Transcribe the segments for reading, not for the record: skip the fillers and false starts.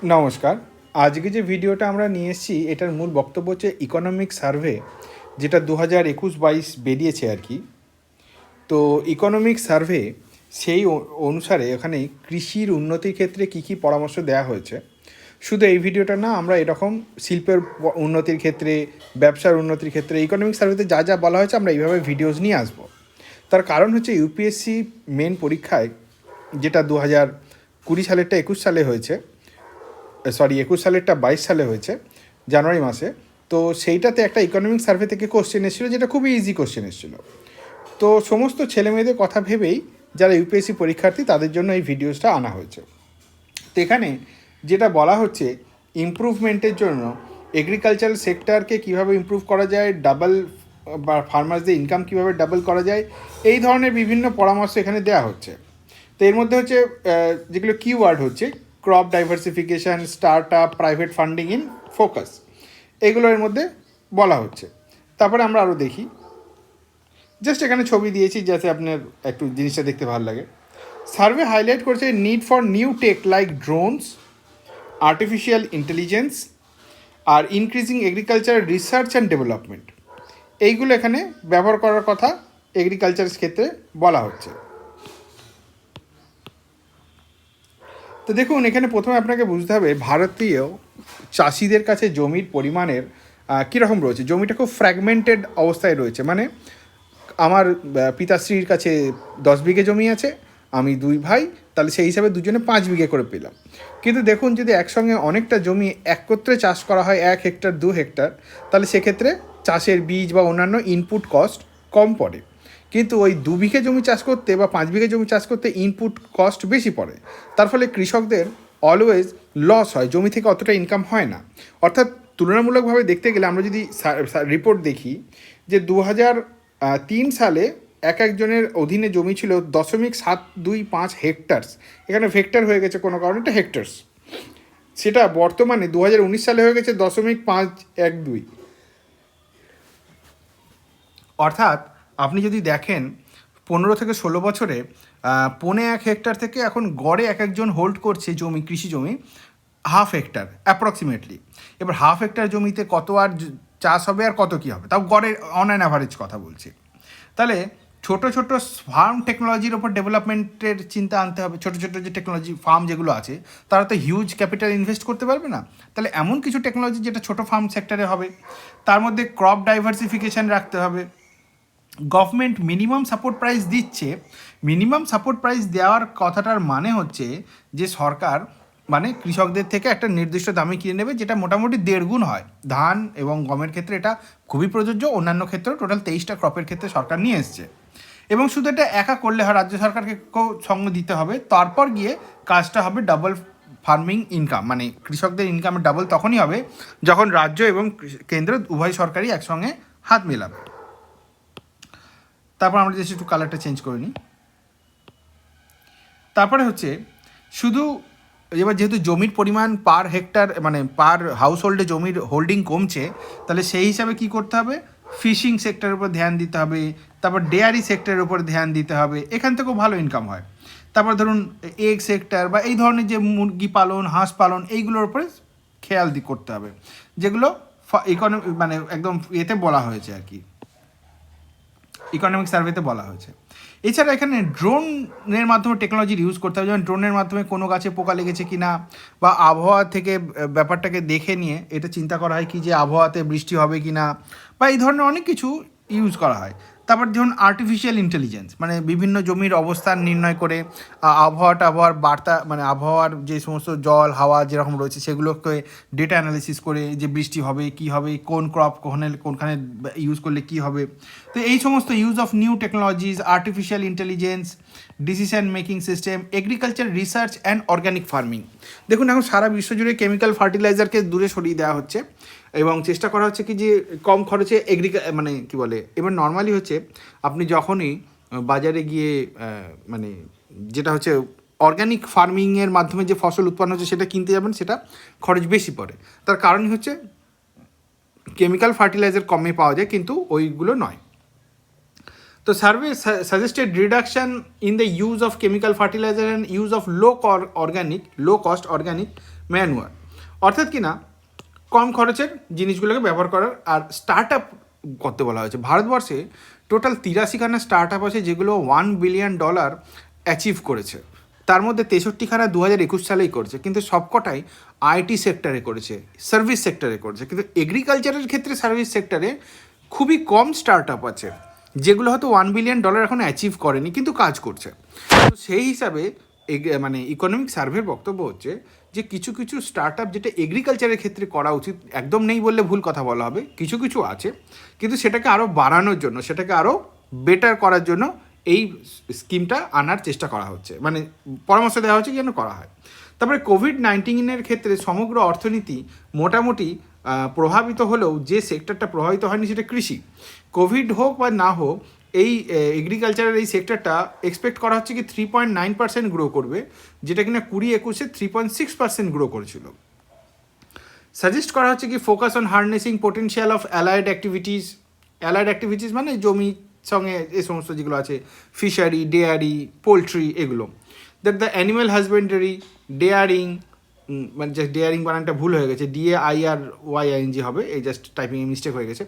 নমস্কার। আজকে যে ভিডিওটা আমরা নিয়ে এসেছি এটার মূল বক্তব্য হচ্ছে ইকোনমিক সার্ভে, যেটা 2021-22 বেরিয়েছে আর কি। তো ইকোনমিক সার্ভে সেই অনুসারে এখানে কৃষির উন্নতির ক্ষেত্রে কী কী পরামর্শ দেওয়া হয়েছে। শুধু এই ভিডিওটা না, আমরা এরকম শিল্পের উন্নতির ক্ষেত্রে, ব্যবসার উন্নতির ক্ষেত্রে ইকোনমিক সার্ভেতে যা যা বলা হয়েছে আমরা এইভাবে ভিডিওস নিয়ে আসবো। তার কারণ হচ্ছে ইউপিএসসি মেন পরীক্ষায়, যেটা 2020 সালেরটা 21 সালে হয়েছে, 21 সালেরটা 22 সালে হয়েছে জানুয়ারি মাসে। তো সেইটাতে একটা ইকোনমিক সার্ভে থেকে কোশ্চেন এসেছিলো, যেটা খুবই ইজি কোশ্চেন এসেছিলো। তো সমস্ত ছেলেমেয়েদের কথা ভেবেই যারা ইউপিএসসি পরীক্ষার্থী তাদের জন্য এই ভিডিওসটা আনা হয়েছে। তো এখানে যেটা বলা হচ্ছে, ইমপ্রুভমেন্টের জন্য এগ্রিকালচারাল সেক্টরকে কীভাবে ইমপ্রুভ করা যায়, ডাবল বা ফার্মার্সদের ইনকাম কীভাবে ডাবল করা যায়, এই ধরনের বিভিন্ন পরামর্শ এখানে দেওয়া হচ্ছে। তো এর মধ্যে হচ্ছে যেগুলো কিওয়ার্ড হচ্ছে crop diversification, start up, private funding in focus, এগুলো এর মধ্যে বলা হচ্ছে। তারপরে আমরা আরও দেখি, জাস্ট এখানে ছবি দিয়েছি যাতে আপনার একটু জিনিসটা দেখতে ভালো লাগে। সার্ভে হাইলাইট করছে need for new tech like drones, artificial intelligence আর increasing agriculture research and development, এইগুলো এখানে ব্যবহার করার কথা এগ্রিকালচারের ক্ষেত্রে বলা হচ্ছে। তো দেখুন, এখানে প্রথমে আপনাকে বুঝতে হবে ভারতীয় চাষিদের কাছে জমির পরিমাণের কীরকম রয়েছে। জমিটা খুব ফ্র্যাগমেন্টেড অবস্থায় রয়েছে, মানে আমার পিতাশ্রীর কাছে 10 বিঘে জমি আছে, আমি 2 ভাই, তাহলে সেই হিসাবে দুজনে 5 বিঘে করে পেলাম। কিন্তু দেখুন, যদি একসঙ্গে অনেকটা জমি একত্রে চাষ করা হয়, 1 হেক্টর 2 হেক্টর, তাহলে সেক্ষেত্রে চাষের বীজ বা অন্যান্য ইনপুট কস্ট কম পড়ে। কিন্তু ওই 2 বিঘে জমি চাষ করতে বা 5 বিঘে জমি চাষ করতে ইনপুট কস্ট বেশি পড়ে। তার ফলে কৃষকদের অলওয়েজ লস হয়, জমি থেকে অতটা ইনকাম হয় না। অর্থাৎ তুলনামূলকভাবে দেখতে গেলে আমরা যদি রিপোর্ট দেখি যে 2003 সালে এক একজনের অধীনে জমি ছিল 0.725 হেক্টার্স, এখানে ভেক্টর হয়ে গেছে কোনো কারণে, এটা হেক্টার্স। সেটা বর্তমানে 2019 সালে হয়ে গেছে 0.512। অর্থাৎ আপনি যদি দেখেন 15 থেকে 16 বছরে 1.25 হেক্টর থেকে এখন গড়ে এক একজন হোল্ড করছে জমি, কৃষি জমি 1/2 হেক্টর অ্যাপ্রক্সিমেটলি। এবার 1/2 হেক্টর জমিতে কত আর চাষ হবে আর কত কী হবে, তাও গড়ে অন অ্যান অ্যাভারেজ কথা বলছি। তাহলে ছোটো ছোটো ফার্ম টেকনোলজির ওপর ডেভেলপমেন্টের চিন্তা আনতে হবে। ছোটো ছোটো যে টেকনোলজি ফার্ম যেগুলো আছে, তারা তো হিউজ ক্যাপিটাল ইনভেস্ট করতে পারবে না। তাহলে এমন কিছু টেকনোলজি যেটা ছোটো ফার্ম সেক্টরে হবে। তার মধ্যে ক্রপ ডাইভার্সিফিকেশান রাখতে হবে। গভর্নমেন্ট মিনিমাম সাপোর্ট প্রাইস দিচ্ছে। মিনিমাম সাপোর্ট প্রাইস দেওয়ার কথাটার মানে হচ্ছে যে সরকার মানে কৃষকদের থেকে একটা নির্দিষ্ট দামে কিনে নেবে, যেটা মোটামুটি 1.5 গুণ হয়। ধান এবং গমের ক্ষেত্রে এটা খুবই প্রযোজ্য, অন্যান্য ক্ষেত্রেও টোটাল 23টা ক্রপের ক্ষেত্রে সরকার নিয়ে এসছে। এবং শুধু এটা একা করলে হয়, রাজ্য সরকারকেও সঙ্গ দিতে হবে। তারপর গিয়ে কাজটা হবে ডাবল ফার্মিং ইনকাম, মানে কৃষকদের ইনকামের ডাবল তখনই হবে যখন রাজ্য এবং কেন্দ্র উভয় সরকারই একসঙ্গে হাত মেলাবে। তারপর আমরা যে একটু কালারটা চেঞ্জ করে নিই। তারপরে হচ্ছে শুধু এবার যেহেতু জমির পরিমাণ পার হেক্টর মানে পার হাউস হোল্ডে জমির হোল্ডিং কমছে, তাহলে সেই হিসাবে কী করতে হবে, ফিশিং সেক্টরের উপর ধ্যান দিতে হবে। তারপর ডেয়ারি সেক্টরের উপর ধ্যান দিতে হবে, এখান থেকেও ভালো ইনকাম হয়। তারপর ধরুন এগ সেক্টর বা এই ধরনের যে মুরগি পালন, হাঁস পালন, এইগুলোর উপরে খেয়াল করতে হবে, যেগুলো ইকোনমি মানে একদম এতে বলা হয়েছে আর কি, ইকোনমিক সার্ভেতে বলা হয়েছে। এছাড়া এখানে ড্রোনের মাধ্যমে টেকনোলজির ইউজ করতে হবে, যেমন ড্রোনের মাধ্যমে কোনো গাছে পোকা লেগেছে কি না, বা আবহাওয়া থেকে ব্যাপারটাকে দেখে নিয়ে এটা চিন্তা করা হয় কি যে আবহাওয়াতে বৃষ্টি হবে কি না, বা এই ধরনের অনেক কিছু ইউজ করা হয়। তারপর ধরুন আর্টিফিশিয়াল ইন্টেলিজেন্স, মানে বিভিন্ন জমির অবস্থান নির্ণয় করে আবহাওয়ার বার্তা, মানে আবহাওয়ার যে সমস্ত জল হাওয়া যেরকম রয়েছে সেগুলোকে ডেটা অ্যানালিসিস করে যে বৃষ্টি হবে কি হবে, কোন ক্রপ কোনখানে ইউজ করলে কি হবে। তো এই সমস্ত use of new technologies, artificial intelligence, decision making system, agriculture research and organic farming. দেখুন, এখন সারা বিশ্বজুড়ে কেমিক্যাল ফার্টিলাইজারকে দূরে সরিয়ে দেওয়া হচ্ছে এবং চেষ্টা করা হচ্ছে কি যে কম খরচে মানে কি বলে, এবার নর্মালি হচ্ছে আপনি যখনই বাজারে গিয়ে মানে যেটা হচ্ছে অর্গ্যানিক ফার্মিংয়ের মাধ্যমে যে ফসল উৎপন্ন হচ্ছে সেটা কিনতে যাবেন, সেটা খরচ বেশি পড়ে। তার কারণই হচ্ছে কেমিক্যাল ফার্টিলাইজার কমে পাওয়া যায়, কিন্তু ওইগুলো নয়। তো survey suggested reduction in the use of chemical fertiliser and use of low cost organic manual, অর্থাৎ কি না কম খরচের জিনিসগুলোকে ব্যবহার করার। আর স্টার্ট আপ করতে বলা হয়েছে। ভারতবর্ষে টোটাল 83খানা স্টার্ট আপ আছে যেগুলো $1 বিলিয়ন অ্যাচিভ করেছে। তার মধ্যে 63খানা 2021 সালেই করেছে, কিন্তু সবকটাই আইটি সেক্টরে করেছে, সার্ভিস সেক্টরে করেছে। কিন্তু এগ্রিকালচারের ক্ষেত্রে সার্ভিস সেক্টরে খুবই কম স্টার্ট আপ আছে যেগুলো হয়তো $1 বিলিয়ন এখন অ্যাচিভ করেনি কিন্তু কাজ করছে। তো সেই হিসাবে মানে ইকোনমিক সার্ভের বক্তব্য হচ্ছে যে কিছু কিছু স্টার্ট আপ যেটা এগ্রিকালচারের ক্ষেত্রে করা উচিত, একদম নেই বললে ভুল কথা বলা হবে, কিছু কিছু আছে, কিন্তু সেটাকে আরও বাড়ানোর জন্য, সেটাকে আরও বেটার করার জন্য এই স্কিমটা আনার চেষ্টা করা হচ্ছে, মানে পরামর্শ দেওয়া হচ্ছে যেন করা হয়। তারপরে কোভিড-19 ক্ষেত্রে সমগ্র অর্থনীতি মোটামুটি প্রভাবিত হলেও যে সেক্টরটা প্রভাবিত হয়নি সেটা কৃষি। কোভিড হোক বা না হোক, এই এগ্রিকালচারের এই সেক্টরটা এক্সপেক্ট করা হচ্ছে কি 3.9% গ্রো করবে, যেটা কিনা 2021-এ 3.6% গ্রো করেছিল। সাজেস্ট করা হচ্ছে কি focus on harnessing potential of allied activities মানে জমি সঙ্গে এই সমস্ত যেগুলো আছে, ফিশারি, ডেয়ারি, পোলট্রি, এগুলো। That the animal husbandry, daring, মানে জাস্ট ডেয়ারিং বানানটা ভুল হয়ে গেছে, DAIRYING হবে, এই জাস্ট টাইপিংয়ে মিস্টেক হয়ে গেছে।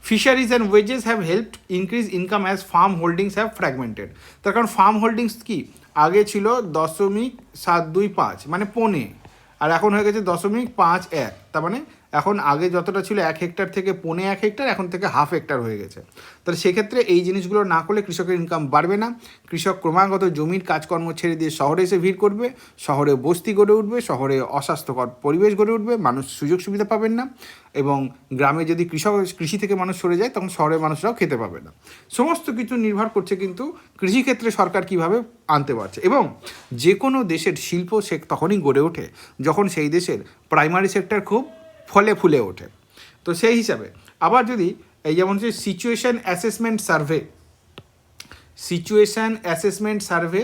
Fisheries and wages have helped increase income as farm holdings have fragmented. তার কারণ ফার্ম হোল্ডিংস কি আগে ছিল 0.725 মানে পৌনে, আর এখন হয়ে গেছে 0.51, তার মানে এখন আগে যতটা ছিল 1 হেক্টর থেকে 0.1 হেক্টর, এখন থেকে 1/2 হেক্টর হয়ে গেছে। তাহলে সেক্ষেত্রে এই জিনিসগুলো না করলে কৃষকের ইনকাম বাড়বে না। কৃষক ক্রমাগত জমির কাজকর্ম ছেড়ে দিয়ে শহরে এসে ভিড় করবে, শহরে বস্তি গড়ে উঠবে, শহরে অস্বাস্থ্যকর পরিবেশ গড়ে উঠবে, মানুষ সুযোগ সুবিধা পাবেন না, এবং গ্রামে যদি কৃষি থেকে মানুষ সরে যায় তখন শহরের মানুষরাও খেতে পাবে না। সমস্ত কিছু নির্ভর করছে কিন্তু কৃষিক্ষেত্রে সরকার কীভাবে আনতে পারছে। এবং যে কোনো দেশের শিল্প সে তখনই গড়ে ওঠে যখন সেই দেশের প্রাইমারি সেক্টর খুব ফলে ফুলে ওঠে। তো সেই হিসাবে আবার যদি এই যেমন হচ্ছে সিচুয়েশান অ্যাসেসমেন্ট সার্ভে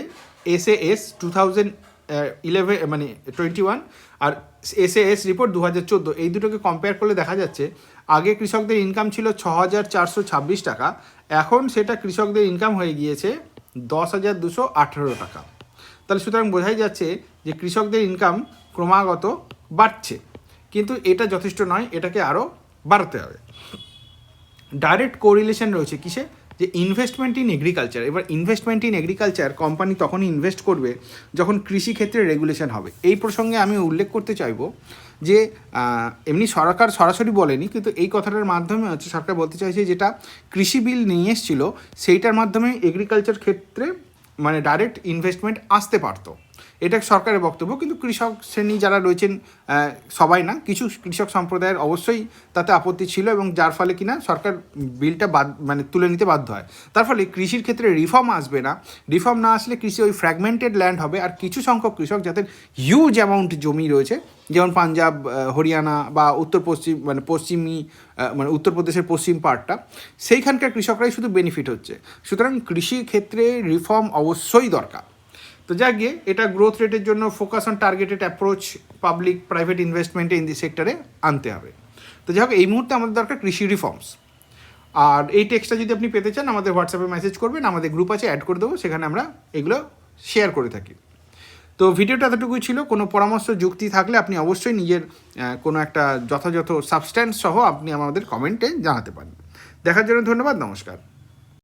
SAS 2011 মানে 21 আর SAS রিপোর্ট 2014, এই দুটোকে কম্পেয়ার করলে দেখা যাচ্ছে আগে কৃষকদের ইনকাম ছিল 6,426 টাকা, এখন সেটা কৃষকদের ইনকাম হয়ে গিয়েছে 10,218 টাকা। তাহলে সুতরাং বোঝাই যাচ্ছে যে কৃষকদের ইনকাম ক্রমাগত বাড়ছে, কিন্তু এটা যথেষ্ট নয়, এটাকে আরও বাড়াতে হবে। ডাইরেক্ট কোরিলেশন রয়েছে কিসে, যে ইনভেস্টমেন্ট ইন এগ্রিকালচার। এবার ইনভেস্টমেন্ট ইন এগ্রিকালচার কোম্পানি তখনই ইনভেস্ট করবে যখন কৃষিক্ষেত্রে রেগুলেশন হবে। এই প্রসঙ্গে আমি উল্লেখ করতে চাইব যে এমনি সরকার সরাসরি বলেনি, কিন্তু এই কথাটার মাধ্যমে হচ্ছে সরকার বলতে চাইছে যেটা কৃষি বিল নিয়ে এসেছিল সেইটার মাধ্যমে এগ্রিকালচার ক্ষেত্রে মানে ডাইরেক্ট ইনভেস্টমেন্ট আসতে পারতো, এটা সরকারের বক্তব্য। কিন্তু কৃষক শ্রেণী যারা রয়েছেন, সবাই না, কিছু কৃষক সম্প্রদায়ের অবশ্যই তাতে আপত্তি ছিল, এবং যার ফলে কিনা সরকার বিলটা মানে তুলে নিতে বাধ্য হয়। তার ফলে কৃষির ক্ষেত্রে রিফর্ম আসবে না। রিফর্ম না আসলে কৃষি ওই ফ্র্যাগমেন্টেড ল্যান্ড হবে, আর কিছু সংখ্যক কৃষক যাদের হিউজ অ্যামাউন্ট জমি রয়েছে, যেমন পাঞ্জাব, হরিয়ানা বা উত্তর পশ্চিম মানে পশ্চিমী মানে উত্তরপ্রদেশের পশ্চিম পার্টটা, সেইখানকার কৃষকরাই শুধু বেনিফিট হচ্ছে। সুতরাং কৃষি ক্ষেত্রে রিফর্ম অবশ্যই দরকার। তো যা গিয়ে এটা গ্রোথ রেটের জন্য focus on targeted approach public private ইনভেস্টমেন্টে ইন দি সেক্টরে আনতে হবে। তো যাই হোক, এই মুহূর্তে আমাদের দরকার কৃষি রিফর্মস। আর এই টেক্সটটা যদি আপনি পেতে চান আমাদের হোয়াটসঅ্যাপে মেসেজ করবেন, আমাদের গ্রুপ আছে, অ্যাড করে দেবো, সেখানে আমরা এগুলো শেয়ার করে থাকি। তো ভিডিওটা এতটুকুই ছিল। কোনো পরামর্শ যুক্তি থাকলে আপনি অবশ্যই নিজের কোনো একটা যথাযথ সাবস্ট্যান্স সহ আপনি আমাদের কমেন্টে জানাতে পারেন। দেখার জন্য ধন্যবাদ, নমস্কার।